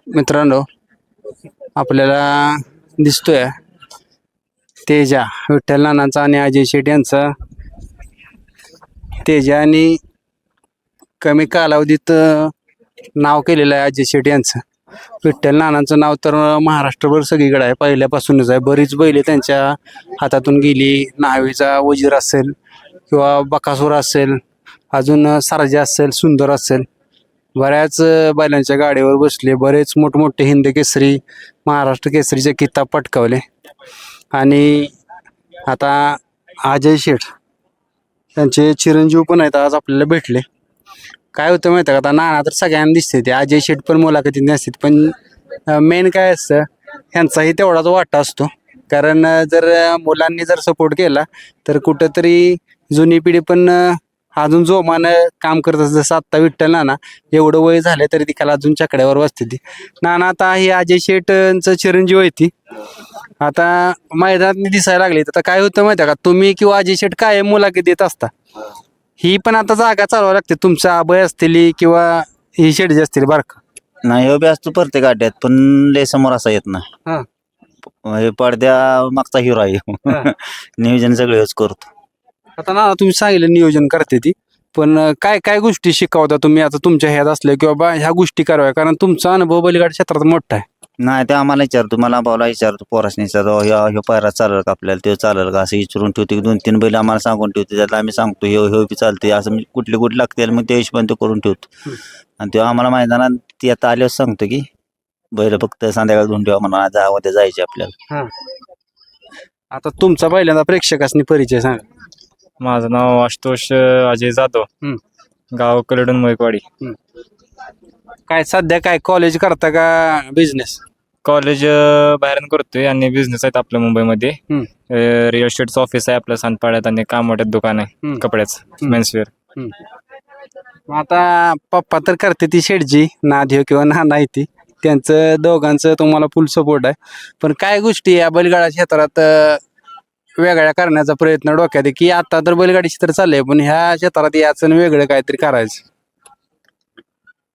मित्रांनो, आपल्याला दिसतोय तेजा विठ्ठल नानांचा आणि अजय शेट यांचा. तेजाने कमी कालावधीत नाव केलेलं आहे अजय शेट यांचं. विठ्ठल नानांचं नाव तर महाराष्ट्रभर सगळीकडे आहे, पहिल्यापासूनच आहे. बरीच बैले त्यांच्या हातातून गेली. न्हावीचा वजीर असेल किंवा बकासूर असेल, अजून सारजा असेल, सुंदर असेल, बऱ्याच बैलांच्या गाडीवर बसले. बरेच मोठमोठे हिंद केसरी, महाराष्ट्र केसरीचे किताब पटकावले. आणि आता अजय शेठ त्यांचे चिरंजीव पण आहेत, आज आपल्याला भेटले. काय होतं माहिती आहे का, आता नाना तर सगळ्यांना दिसते, ते अजय शेठ पण मुलाखतीत नसतात, पण मेन काय असतं ह्यांचाही तेवढाच वाटा असतो. कारण जर मुलांनी जर सपोर्ट केला तर कुठंतरी जुनी पिढी पण अजून जोमानं काम करत असतं. जसं आत्ता विठ्ठल नाना एवढं वय झालं तरी ती काल अजून चकड्यावर बसते ती. नाना आता ही अजय शेठचं चिरंजीव आहे ती. आता मैदानात दिसायला लागली. आता काय होतं माहिती आहे का, तुम्ही किंवा अजय शेठ काय मुलाखत देत असता, ही पण आता जागा चालवावी लागते. तुमचं अभय असतील किंवा ही शेठ जी असतील बारक नाही हो, बी असतो प्रत्येक अड्ड्यात, पण लय समोर असा येत नाही. हे पडद्या मागचा हिरो आहे. नियोजन सगळेच करतो. आता ना तुम्ही सांगितलं नियोजन करते ती, पण काय काय गोष्टी शिकवता तुम्ही आता तुमच्या ह्यात असल्या की बाबा ह्या गोष्टी कराव्या, कारण तुमचा अनुभव बैलगाडी क्षेत्रात मोठा आहे. नाही ते आम्हाला विचारतो, मला भाऊला विचारतो, पोरासनी विचारतो, ह्यो पायरा चालेल का आपल्याला, ते चालेल का, असं विचारून ठेवतो. 2-3 बैल आम्हाला सांगून ठेवतो, त्यातला आम्ही सांगतो ह्यो ह्यो बी चालते, असं म्हणजे कुठली कुठली लागते मग त्या हिशोबाने तो करून ठेवतो. आणि तेव्हा आम्हाला मैदानात ती आता आल्यावर सांगतो की बैल फक्त संध्याकाळी धुवून ठेवा म्हणून, आज उद्या जायचे आपल्याला. आता तुमचा पहिल्यांदा प्रेक्षकांनी परिचय सांगा. माझं नाव आशुतोष अजय जाधव, गाव कलडून मोयकवाडी. काय सध्या काय कॉलेज करता का बिझनेस? कॉलेज बाहेरून करतोय आणि बिझनेस आहेत आपल्या मुंबईमध्ये. रिअल एस्टेटचं ऑफिस आहे आपलं सानपाड्यात आणि कामवाट्यात दुकान आहे कपड्याचं, मेन्सवेअर. आता पप्पा तर करते ती शेठजी, नादियो किंवा नाना आहे ती, त्यांचं दोघांचं तुम्हाला फुल सपोर्ट आहे. पण काय गोष्टी या बैलगाडा क्षेत्रात वेगळ्या करण्याचा प्रयत्न डोक्यात आहे की आता तर बैलगाडी क्षेत्र चाललंय, पण ह्या क्षेत्रात याचं वेगळं काहीतरी करायचं?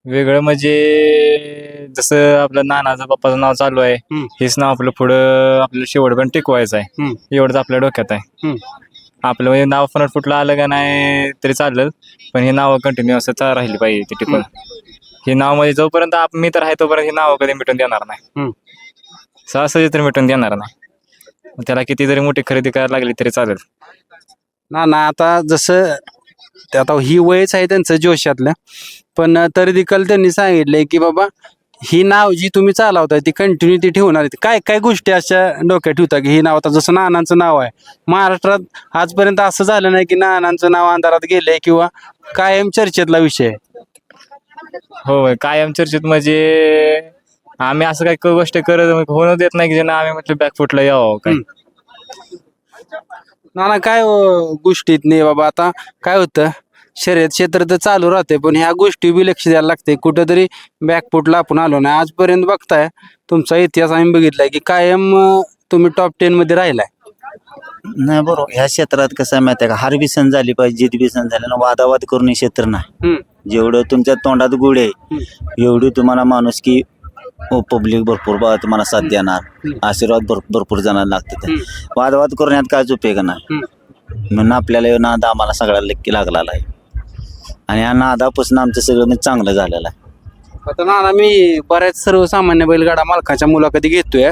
वेगळं म्हणजे जसं आपलं नानाचं पप्पाचं नाव चालू आहे, हेच नाव आपलं पुढं आपल्याला शेवट पण टिकवायचं आहे. एवढंच आपल्या डोक्यात आहे. आपलं म्हणजे नाव पण फुटलं आलं का नाही तरी चालेल, पण हे नाव कंटिन्यू असं राहिली पाहिजे ते टिकून. हे नाव म्हणजे जोपर्यंत मी तर आहे तोपर्यंत हे नाव कधी मिटून देणार नाही, सहसा तर मिटून देणार नाही. त्याला किती जरी मोठी खरेदी करायला लागली तरी चालेल. ना आता जसं आता ही वयच आहे त्यांचं जोशातलं, पण तरी देखील त्यांनी सांगितलंय की बाबा ही नाव जी तुम्ही चालवताय ती कंटिन्यू ठेवणार आहे. काय काय गोष्टी अशा डोक्यात ठेवता की ही नाव, आता जसं नानांचं नाव आहे महाराष्ट्रात आजपर्यंत असं झालं नाही की नानांचं नाव अंधारात गेलंय किंवा कायम चर्चेतला विषय आहे? हो, कायम चर्चेत म्हणजे आम्ही असं काही गोष्ट करत होणं देत नाही की ज्यांना आम्ही म्हटलं बॅकफुटला यावं काय. नाना काय गोष्टीत नाही बाबा, आता काय होतं शर्यत क्षेत्र तर चालू राहते, पण ह्या गोष्टी बी लक्ष द्यायला लागते. कुठंतरी बॅकफुटला आपण आलो नाही. आजपर्यंत बघताय तुमचा इतिहास आम्ही बघितलाय की कायम तुम्ही टॉप 10 मध्ये राहिलाय. नाही बरोबर, ह्या क्षेत्रात कसं आहे माहिती आहे का, हार बी सण झाली पाहिजे, जीत बी सण झाली ना, वादावाद करून हे क्षेत्र नाही. जेवढं तुमच्या तोंडात गुढ आहे एवढी तुम्हाला माणूस की पब्लिक भरपूर तुम्हाला साथ देणार, आशीर्वाद भरपूर जणांना लागते. वादवाद करून यात कायच उपयोग नाही. म्हणून आपल्याला नाद आम्हाला सगळ्याला लेखी लागलेला आहे आणि या नादापासून आमचं सगळं चांगलं झालेलं आहे. आता नाना मी बऱ्याच सर्वसामान्य बैलगाडा मालकाच्या मुलाखती घेतोय.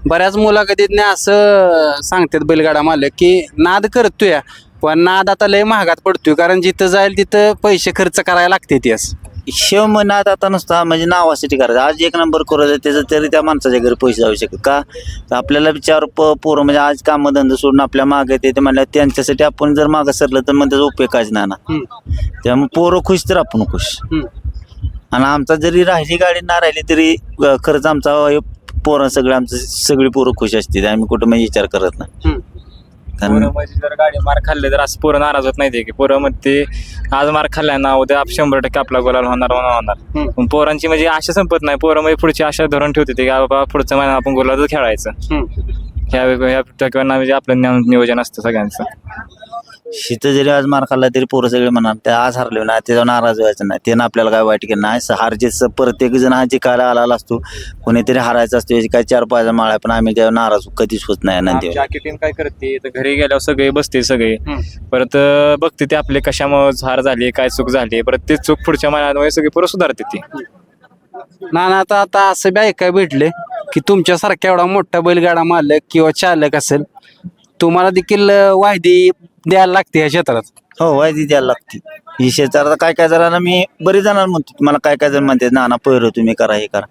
बऱ्याच मुलाखतीत असं सांगतात बैलगाडा मालक की नाद करतोय, पण नाद आता लय महागात पडतोय, कारण जिथं जाईल तिथं पैसे खर्च करायला लागते. त्यास शिव मनात आता नुसता म्हणजे नावासाठी करायचं, आज 1 नंबर करायचं त्याचं तरी त्या माणसाच्या घरी पैसे जाऊ शकत का. तर आपल्याला विचार पोरं म्हणजे आज कामधंदा सोडून आपल्या मागे ते म्हणलं, त्यांच्यासाठी आपण जर मागं सरलं तर मग त्याचा उपयोग काहीच नाही ना. त्यामुळे पोरं खुश तर आपण खुश. आणि आमचा जरी राहिली गाडी ना राहिली तरी खरंच आमचा पोरं सगळं आमचं सगळी पोरं खुश असते. आम्ही कुठं म्हणजे विचार करत नाही. म्हणजे जर गाडी मार खाल्ले तर असं पोरं नाराज होत नाही की पोरं म्हणते आज मार खाल्लाय ना उद्या 100% आपला गोलाल होणार. पण पोरांची म्हणजे आशा संपत नाही. पोरं म्हणजे पुढची आशा धरून ठेवते की बाबा पुढचं महिना आपण गोलालच खेळायचं. ह्या म्हणजे आपलं नियोजन असतं सगळ्यांचं. शीत जरी आज मार खाल्ला तरी पोरं सगळे म्हणणार ते आज हरले ना त्याच्यावर नाराज व्हायचं नाही, ते आपल्याला काय वाईट केलं नाही. हार जीत प्रत्येक जण हा जिकायला आलेला असतो, कोणीतरी हारायचं असतो, याची काय 4-5 माळा, पण आम्ही त्यावर नाराज कधीच होत नाही. नंदी आमची टीम काय करते तर घरी गेल्यावर सगळे बसते सगळे परत बघते ते आपले कशामुळे हार झाली, काय चूक झाली, परत ते चूक पुढच्या महिन्यात सगळे परत सुधारते ती. नाना आता असं बी ऐकाय भेटले की तुमच्यासारखा एवढा मोठा बैलगाडा मालक किंवा चालक असेल, तुम्हाला देखील वायदी द्यायला लागते या क्षेत्रात. हो, वायदी द्यायला लागते. ही शेतात काय काय जणांना मी बरेच जणांना म्हणतो, मला काय काय जण म्हणते ना पहिरं तुम्ही करा, हे करा,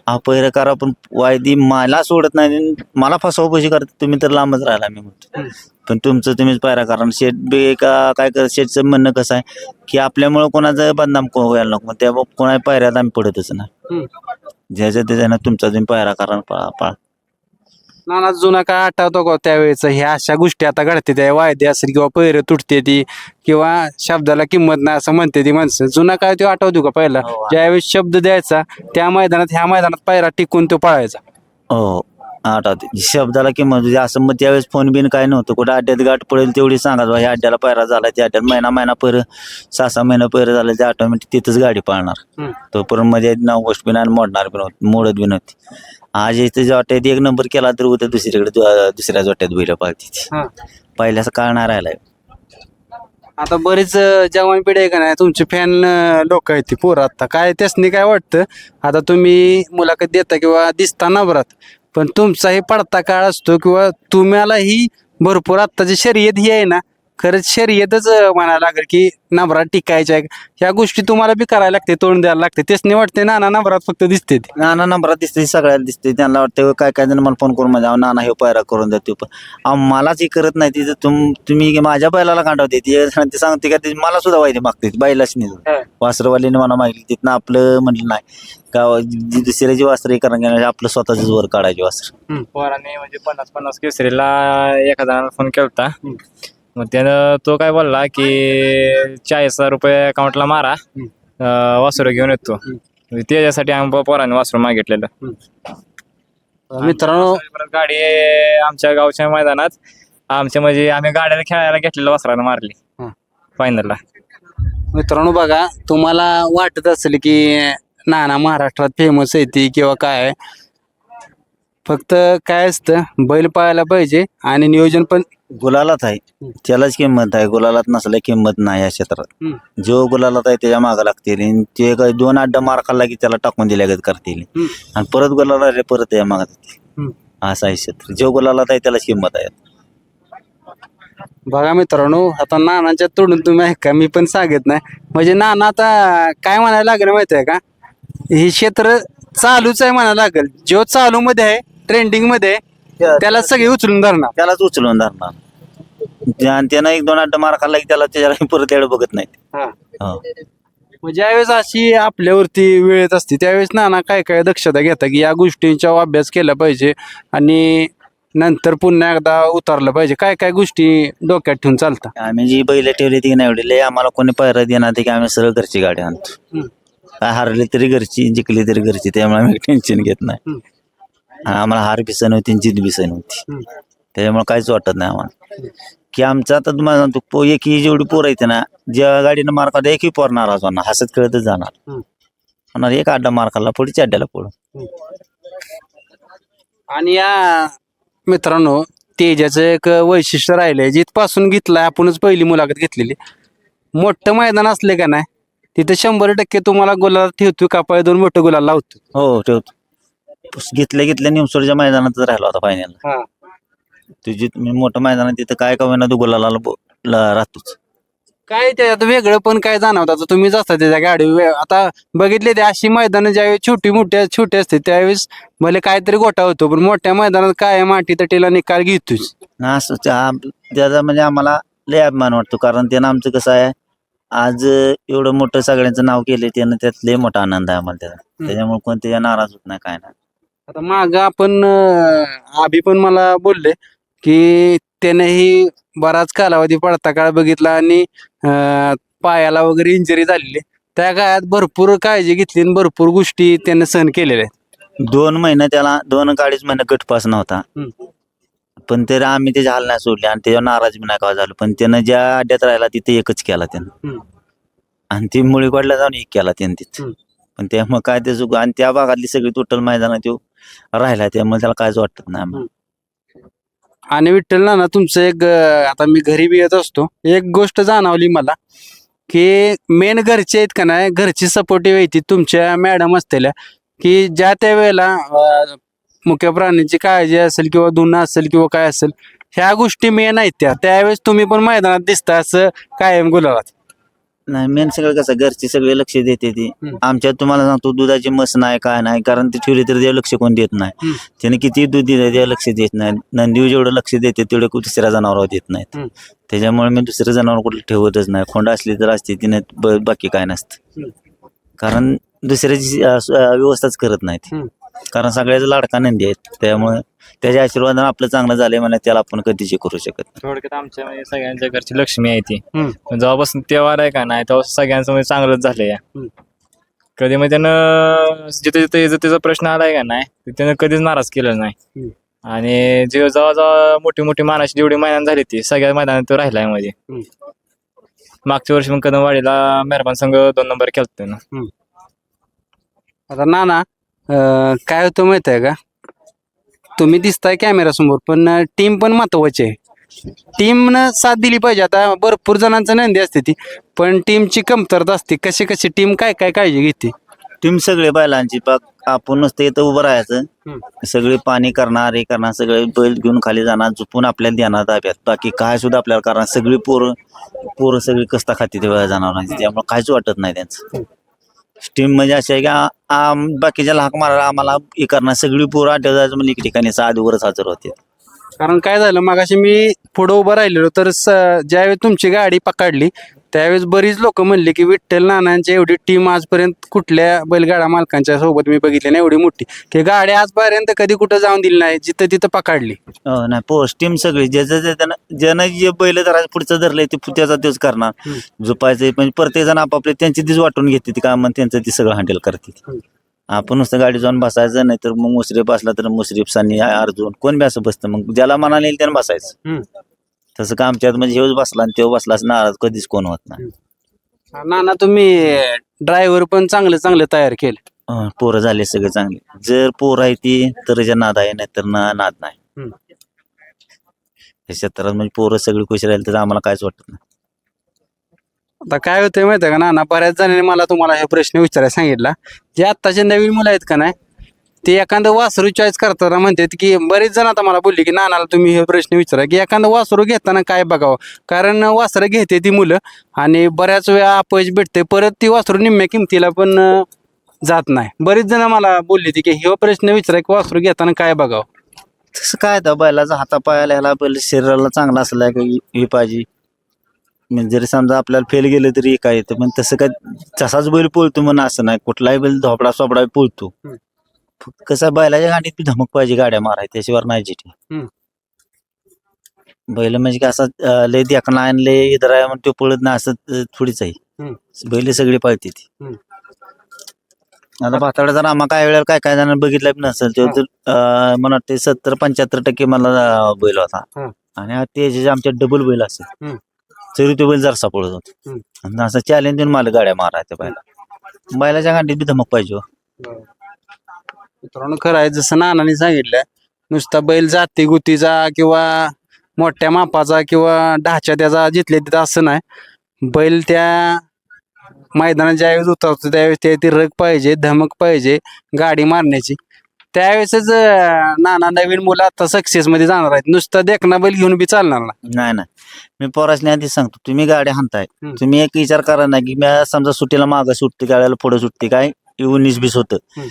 हा पहिरं करा, पण वायदी मला सोडत नाही, मला फसवा पैसे करते, तुम्ही तर लांबच राहिला मी म्हणतो. पण तुमचं तुम्हीच पायरा करा. शेट बे का काय कर, शेटचं म्हणणं कसं आहे की आपल्यामुळं कोणाचं बदनाम व्हायला नको, त्या कोणा पायऱ्यात आम्ही पडतच नाही. ज्याच्या त्याच्यानं तुमचा तुम्ही पायरा करा, पळा. नाना जुना काय आठवतो का त्यावेळेस ह्या अशा गोष्टी आता घडते, त्या वायदे असेल किंवा पैर तुटते ती किंवा शब्दाला किंमत नाही असं म्हणते ती माणसं, जुना काय तो आठवतो का पहिला? हो. ज्यावेळेस शब्द द्यायचा त्या मैदानात ह्या मैदानात पायरा टिकून तो पळायचा. हो, आठवते. शब्दाला किंमत म्हणजे असं मग त्यावेळेस फोन बिन काय नव्हतं, कुठं अड्ड्यात गाठ पडेल तेवढी सांगा, ह्या अड्ड्याला पायरा झाला, त्या अड्ड्यात महिना पैर 6-6 महिना पैर झालं, ते ऑटोमॅटिक तिथंच गाडी पळणार. तो पर्यंत मध्ये नाव गोष्ट बी नाही, मोडणार बी नव्हती, मोडत बी नव्हती. आज इथे जोट्यात 1 नंबर केला तर उद्या दुसऱ्या जोट्यात बैल पाळती. पहिल्याच काळ नाही राहिलाय. आता बरीच जवान पिढी आहे का नाही, तुमचे फॅन लोक आहेत ती पोरं, आता काय त्यासनी काय वाटतं, आता तुम्ही मुलाखत देता किंवा दिसता नंबरात, पण तुमचाही पडता काळ असतो किंवा तुम्हालाही भरपूर आत्ताची शर्यत ही आहे ना, खरंच शर्यतच म्हणायला लागेल की नंबरात टिकायच्या आहे, ह्या गोष्टी तुम्हाला बी करायला लागते, तोंड द्यायला लागते. त्यासनी वाटते नाना नंबरात फक्त दिसते ती. नाना नंबरात दिसते, सगळ्याला दिसते, त्यांना वाटतं काय काय जण मला फोन करून म्हणजे नाना हे पायरा करून देतो, पण मलाच हे करत नाही. तिथं तुम्ही माझ्या बैलाला काढवते ते सांगते का, मला सुद्धा वायदे मागते बैलाच नाही. वासरवालीने मला मागितली, तिथनं आपलं म्हटलं नाही का, दुसऱ्याची वासर हे करा, आपलं स्वतःच वर काढायची वासर. पोराने म्हणजे 50-50 केसरीला एका जणाला फोन केलता, मग त्यानं तो काय बोलला की 40,000 रुपये अकाउंटला मारा, वासरू घेऊन येतो. त्याच्यासाठी आम्ही पोराने वासरू मागितलेलं. मित्रांनो, परत गाडी आमच्या गावच्या मैदानात आमच्या म्हणजे आम्ही गाड्याला खेळायला घेतलेलं वासरानं मारली फायनलला. मित्रांनो बघा, तुम्हाला वाटत असेल की नाना महाराष्ट्रात फेमस आहे ती किंवा काय, फक्त काय असतं, बैल पाहायला पाहिजे आणि नियोजन पण गुलालात आहे, त्यालाच किंमत आहे. गुलालात नसल्या किंमत नाही या क्षेत्रात. जो गुलालात आहे त्याच्या मागं लागतील, आणि ते काही 2 अड्डा मार खाल्ला की त्याला टाकून दिल्यागत करतील, आणि परत गुलाला आले परत त्या मागत. असं आहे क्षेत्र, जो गुलालात आहे त्यालाच किंमत आहे. बघा मित्रांनो, आता नानाच्या तोडून तुम्ही ऐका, मी पण सांगत नाही, म्हणजे नाना आता काय म्हणायला लागेल माहिती आहे का, हे क्षेत्र चालूच आहे म्हणायला लागेल, जो चालू मध्ये आहे, ट्रेंडिंग मध्ये आहे, त्याला सगळे उचलून धरणार. त्यालाच उचलून धरणार, आणि त्यानं 1-2 अड्डा मार खाल्ला की त्याला त्याच्याला परत एवढं बघत नाहीत. ज्यावेळेस अशी आपल्यावरती वेळ येत असते त्यावेळेस नाना काय काय दक्षता घेता की या गोष्टींचा अभ्यास केला पाहिजे आणि नंतर पुन्हा एकदा उतरलं पाहिजे, काय काय गोष्टी डोक्यात ठेवून चालतात? आम्ही जी बैल ठेवली ती नाही एवढी लय आम्हाला कोणी पायरा देणार ते की आम्ही सरळ घरची गाडी आणतो. काय हारली तरी घरची, जिंकली तरी घरची, त्यामुळे आम्ही टेन्शन घेत नाही. आम्हाला हार बी सण होती, जित बी सण होती, त्याच्यामुळे काहीच वाटत नाही आम्हाला. की आमचं आता तुम्हाला सांगतो, एक ही जेवढी पोरं येते ना, ज्या गाडीनं मार खाल्ला एकही पोर नाराज होणार, हसत खेळतच जाणार. होणार एक अड्डा मार खाल्ला पुढच्या अड्ड्याला पुढं. आणि या मित्रांनो, तेजाचं एक वैशिष्ट्य राहिलंय, जिथपासून घेतलाय आपणच पहिली मुलाखत घेतलेली, मोठं मैदान असले का नाही तिथे 100% तुम्हाला गुलाल ठेवतो, कापाय 2 मोठं गुलाल लावतो. हो ठेवतो. घेतल्या निमसोडच्या मैदानातच राहिलो आता फायनलला. तुझी मोठं मैदान तिथं काय का होईना तू गुलाला राहतोच. काय त्याच्यात वेगळं पण काय जाणवतं, आता तुम्हीच असता त्याच्या गाडी, आता बघितले ते अशी मैदान ज्यावेळेस छोटे असते त्यावेळेस भले काहीतरी गोठा होतो, पण मोठ्या मैदानात काय माती तटीला निकाल घेतोच. असं त्याचा म्हणजे आम्हाला लय अभिमान वाटतो, कारण त्यानं आमचं कसं आहे, आज एवढं मोठं सगळ्यांचं नाव केलं त्यानं, त्यात लय मोठा आनंद आहे आम्हाला त्याचा. त्याच्यामुळे कोणत्या नाराज होत नाही, काय नाही. आता माग आपण आभी पण मला बोलले की त्यानेही बराच कालावधी पडता काळ बघितला आणि पायाला वगैरे इंजरी झालेली, त्या काळात भरपूर काळजी घेतली आणि भरपूर गोष्टी त्याने सहन केलेल्या आहेत. 2 महिने त्याला 2-2.5 महिने गटपास नव्हता. पण तरी आम्ही त्याची हाल नाही सोडली आणि त्याच्यावर नाराज बी नाही का झालो. पण त्यानं ज्या अड्ड्यात राहिला तिथे एकच केला त्यानं आणि ती मुळीवाडला जाऊन एक केला त्यानं तिथं. पण त्यामुळे काय ते चुक आणि त्या भागातली सगळी टोटल मैदानात तो राहिला त्यामुळे त्याला काहीच वाटत नाही आम्हाला. आणि विठ्ठल नाना तुमचं एक आता मी घरी बी येत असतो, एक गोष्ट जाणवली मला की मेन घरचे आहेत का नाही, घरची सपोर्टिव्ह येते तुमच्या मॅडम असतेल्या की ज्या त्या वेळेला मुख्य प्राण्यांची काळजी असेल किंवा धुणं असेल किंवा काय असेल, ह्या गोष्टी मेन आहेत त्यावेळेस तुम्ही पण मैदानात दिसता असं कायम गुलाबात. नाही मेन सगळं कसं घरचे सगळे लक्ष देते ती. आमच्यात तुम्हाला सांगतो दुधाची मस नाही काय नाही कारण ती ठेवली तर देव लक्ष कोण देत नाही. त्याने किती दूध दिलं देव लक्ष देत नाही. नंदीवर जेवढं लक्ष देते तेवढं दुसऱ्या जनावरावर देत नाहीत. त्याच्यामुळे मी दुसरं जनावर कुठलं ठेवतच नाही. खोंड असली तर असते तिने बाकी काय नसतं. कारण दुसऱ्याची व्यवस्थाच करत नाहीत. कारण सगळ्याचा लाडका नंदी आहेत त्यामुळे त्याच्या आशीर्वादाने आपलं चांगलं झालंय म्हणजे त्याला आपण कधीच करू शकत नाही. थोडक्यात आमच्या म्हणजे सगळ्यांच्या घरची लक्ष्मी आहे ती. जेव्हापासून तेव्हार आहे का नाही तेव्हा सगळ्यांचं म्हणजे चांगलंच झालंय. कधी म्हणजे त्यानं जिथे जिथे त्याचा प्रश्न आलाय का नाही त्यानं कधीच नाराज केलेला नाही. आणि जेव्हा जेव्हा मोठी मोठी मानाची जेवढी मैदान झाली ती सगळ्या मैदानात तो राहिलाय मध्ये. मागच्या वर्षी मग कदमवाडीला मेहरबान संघ 2 नंबर केलत ना. आता नाना काय होतं माहित आहे का, तुम्ही दिसताय कॅमेरा समोर पण टीम पण महत्वाची आहे. टीमनं साथ दिली पाहिजे. आता भरपूर जणांचं नंदी असते ती पण टीमची कमतरता असते. कशी कशी टीम काय काय काळजी घेते. टीम सगळे बैलांची पाक आपण नुसतं इथं उभं राहायचं सगळे पाणी करणार हे करणार सगळे बैल घेऊन खाली जाणार झोपून आपल्याला देणार ताब्यात. बाकी काय सुद्धा आपल्याला करणार सगळी पोरं सगळी कस्ता खाती तेव्हा जाणार त्यामुळे काहीच वाटत नाही त्यांचं. टीम म्हणजे अशी आहे की बाकीच्या हाक मारायला आम्हाला हे करणार सगळी पोरं आठवत जायचं म्हणजे एक ठिकाणी आधीवरच हजर होते. कारण काय झालं मगाशी मी पुढं उभं राहिलेलो तर ज्यावेळी तुमची गाडी पकडली त्यावेळेस बरीच लोक म्हणली की विठ्ठल नानांची एवढी टीम आजपर्यंत कुठल्या बैलगाडा मालकांच्या सोबत मी बघितली नाही एवढी मोठी की गाडी आजपर्यंत कधी कुठं जाऊन दिली नाही जिथं तिथं पकडली. नाही पोस्ट टीम सगळी ज्यानं जे बैल धरायचं पुढचं धरलंय ते त्याचा तेच करणार झोपायचं म्हणजे प्रत्येक जण आपापले त्यांची तीच वाटून घेते ती काम त्यांचं ती सगळं हँडल करते. आपण नुसतं गाडी जाऊन बसायचं नाही तर मग मुश्रीफ असला तर मुश्रीफ सनी अर्जुन कोण बी असं बसतं मग ज्याला मनाला येईल त्यानं बसायचं. तसं का आमच्यात म्हणजे हेच बसला आणि तेव्हा बसला नाराज कधीच कोण होत नाही. नाना तुम्ही ड्रायव्हर पण चांगले तयार केले. पोरं झाले सगळे चांगले. जर पोरं आहे ती तर नाद आहे नाही तर नाद नाही. या क्षेत्रात म्हणजे पोरं सगळी खुशी राहील तर आम्हाला काहीच वाटत नाही. आता काय होतंय माहिती आहे का नाना, बऱ्याच जणांनी मला तुम्हाला हे प्रश्न विचारायला सांगितला. जे आत्ताचे नवीन मुलं आहेत का नाही ते एखादं वासरू चॉईस करताना म्हणतात की बरेच जण आता मला बोलले की नानाला तुम्ही हे प्रश्न विचारा की एखादं वासरू घेताना काय बघावं. कारण वासरं घेते ती मुलं आणि बऱ्याच वेळा अपयश भेटते परत ती वासरू निम्म्या किमतीला पण जात नाही. बरेच जण मला बोलले की हे प्रश्न विचारा की वासरू घेताना काय बघावं. तसं काय तर बैलाचा हातापायाला ह्याला बैल शरीराला चांगला असला की हे पाहिजे. म्हणजे जरी समजा आपल्याला फेल गेलं तरी काय येतं पण तसं काय तसाच बैल पोळतो म्हणून असं नाही. कुठलाही बैल धोपडा सोपडा पोळतो. कसं बैलाच्या गाडीत बी धमक पाहिजे गाड्या माराय त्याशिवाय नाही जिथे बैल म्हणजे असं लय देखणा आणि लय इधर आहे म्हणून तो पळत नाही असं थोडीच आहे. बैल सगळी पाळते ती. आता भाताडा जर आम्हाला काय वेळेला काय जण बघितलं नसेल ते मला वाटते 70-75% मला बैल होता आणि ते आमच्या डबल बैल असेल तरी तो बैल जरसा पळत होतो. आणि असं चॅलेंज देऊन मला गाड्या मारायच्या बैलाच्या गाडीत बी धमक पाहिजे. मित्रांनो खरं आहे जसं नानाने सांगितलं नुसता बैल जाती गुतीचा किंवा मोठ्या मापाचा किंवा ढाच्या त्याचा जिथल्या तिथं असं नाही. बैल त्या मैदानात ज्यावेळेस उतरतो त्यावेळेस ती रग पाहिजे धमक पाहिजे गाडी मारण्याची. त्यावेळेसच नाना नवीन मुलं आता सक्सेस मध्ये जाणार आहेत. नुसतं देखना बैल घेऊन बी चालणार नाही. मी पोरासने आधी सांगतो तुम्ही गाडी हाणताय तुम्ही एक विचार करा ना की मी समजा सुट्टीला मागं सुटते गाड्याला पुढे सुटते काय 19-20 होतं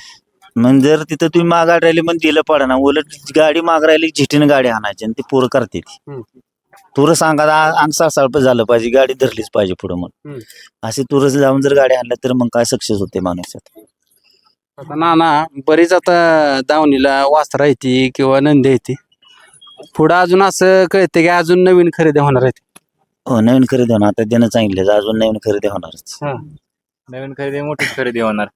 मग जर तिथं तुम्ही माग राहिली मग दिलं पडा ना उलट गाडी माग राहिली झिटीने गाडी हाणायची आणि ती पोरं करते ती. तुरं सांगा अंग साळसाळप झालं पाहिजे गाडी धरलीच पाहिजे पुढं मग असे तुरं जाऊन जर गाडी आणल्या तर मग काय सक्सेस होते माणूस. आता नाना बरीच आता दावणीला वासरा येते किंवा नंदी येते पुढं अजून असं कळते की अजून नवीन खरेदी होणार आहेत. हो नवीन खरेदी होणार आता देणं सांगितलं अजून नवीन खरेदी होणारच. नवीन खरेदी मोठीच खरेदी होणार.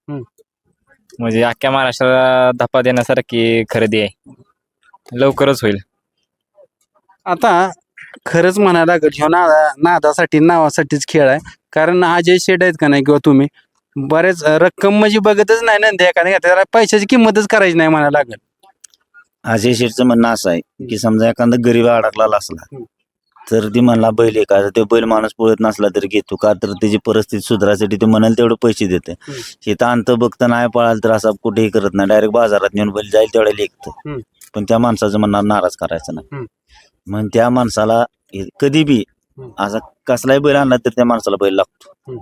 म्हणजे अख्ख्या महाराष्ट्राला धप्पा देण्यासारखी खरेदी आहे लवकरच होईल. आता खरंच म्हणायला लागेल ह्यो नादासाठी नावासाठीच खेळ आहे. कारण अजय शेट आहेत का नाही किंवा तुम्ही बरेच रक्कम म्हणजे बघतच नाही नंदी एखाद्या त्याला पैशाची किंमतच करायची नाही म्हणायला लागेल. अजय शेठचं म्हणणं असं आहे की समजा एखादा गरीब अडकला असला तर ती म्हणला बैल एखादा ते बैल माणूस पळत नसला तरी घेतो का तर त्याची परिस्थिती सुधारायसाठी ते म्हणाल तेवढे पैसे देते. इथं अंत बघता नाही पळाल तर असं कुठेही करत नाही, डायरेक्ट बाजारात नेऊन बैल जाईल तेवढ्या लेखतं. पण त्या माणसाचं म्हणणार नाराज करायचं नाही. मग त्या माणसाला कधी बी असा कसलाही बैल आणला तर त्या माणसाला बैल लागतो.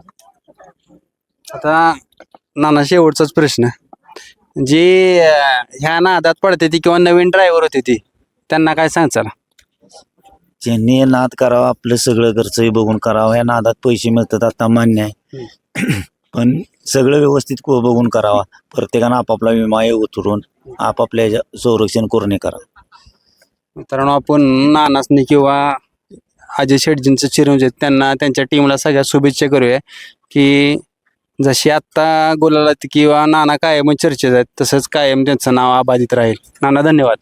आता नाना शेवटचाच प्रश्न, जे ह्या नादात पडते ती किंवा नवीन ड्रायव्हर होते ती त्यांना काय सांगचाल? ज्यांनी नाद करावा आपलं सगळं घरचंही बघून करावं. या नादात पैसे मिळतात आता मान्य आहे, पण सगळं व्यवस्थित बघून करावा. प्रत्येकानं आपापला विमा उतरून आपापल्या संरक्षण करून करावं. मित्रांनो, आपण नानासनी किंवा अजय शेटजींचं चिरंजीव आहेत, त्यांना त्यांच्या टीमला सगळ्या शुभेच्छा करूया की जशी आत्ता गुलाला किंवा नाना कायम चर्चेत आहेत तसंच कायम त्यांचं नाव अबाधित राहील. नाना धन्यवाद.